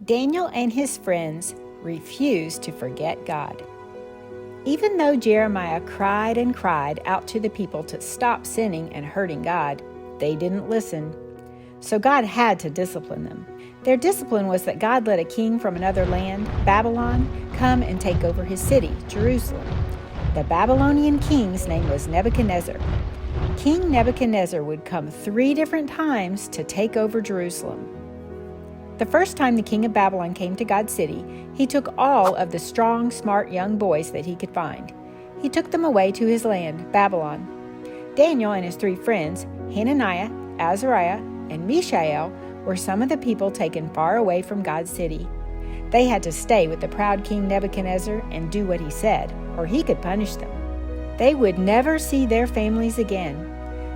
Daniel and his friends refused to forget God. Even though Jeremiah cried and cried out to the people to stop sinning and hurting God, they didn't listen. So God had to discipline them. Their discipline was that God let a king from another land, Babylon, come and take over his city, Jerusalem. The Babylonian king's name was Nebuchadnezzar. King Nebuchadnezzar would come 3 different times to take over Jerusalem. The first time the king of Babylon came to God's city, he took all of the strong, smart young boys that he could find. He took them away to his land, Babylon. Daniel and his 3 friends, Hananiah, Azariah, and Mishael, were some of the people taken far away from God's city. They had to stay with the proud king Nebuchadnezzar and do what he said, or he could punish them. They would never see their families again.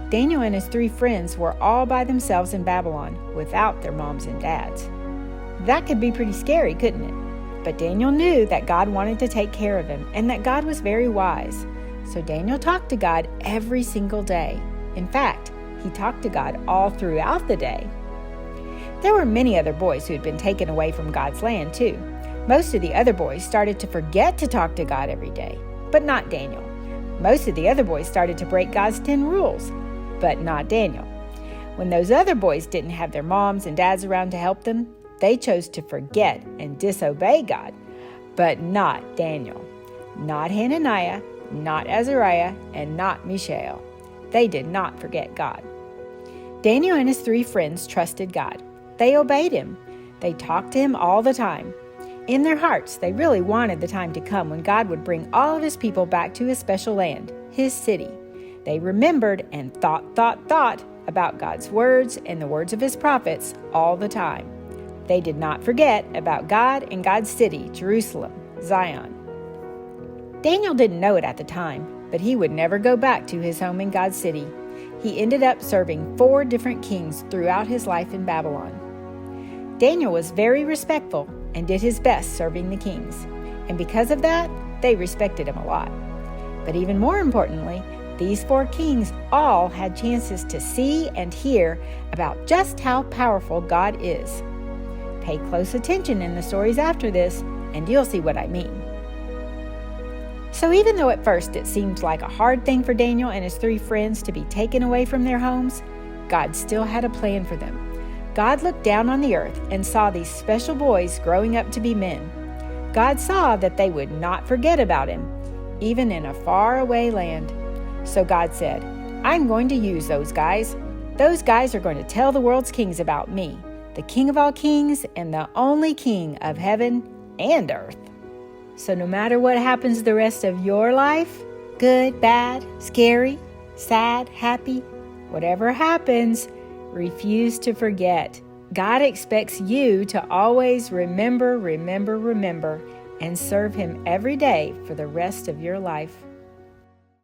Daniel and his 3 friends were all by themselves in Babylon, without their moms and dads. That could be pretty scary, couldn't it? But Daniel knew that God wanted to take care of him, and that God was very wise. So Daniel talked to God every single day. In fact, he talked to God all throughout the day. There were many other boys who had been taken away from God's land, too. Most of the other boys started to forget to talk to God every day, but not Daniel. Most of the other boys started to break God's 10 rules, but not Daniel. When those other boys didn't have their moms and dads around to help them, they chose to forget and disobey God, but not Daniel, not Hananiah, not Azariah, and not Mishael. They did not forget God. Daniel and his 3 friends trusted God. They obeyed him. They talked to him all the time. In their hearts, they really wanted the time to come when God would bring all of his people back to his special land, his city. They remembered and thought about God's words and the words of his prophets all the time. They did not forget about God and God's city, Jerusalem, Zion. Daniel didn't know it at the time, but he would never go back to his home in God's city. He ended up serving 4 different kings throughout his life in Babylon. Daniel was very respectful and did his best serving the kings, and because of that, they respected him a lot. But even more importantly, these 4 kings all had chances to see and hear about just how powerful God is. Pay close attention in the stories after this, and you'll see what I mean. So even though at first it seemed like a hard thing for Daniel and his 3 friends to be taken away from their homes, God still had a plan for them. God looked down on the earth and saw these special boys growing up to be men. God saw that they would not forget about him, even in a faraway land. So God said, I'm going to use those guys. Those guys are going to tell the world's kings about me, the King of all kings and the only King of heaven and earth. So no matter what happens the rest of your life, good, bad, scary, sad, happy, whatever happens, refuse to forget. God expects you to always remember, and serve him every day for the rest of your life.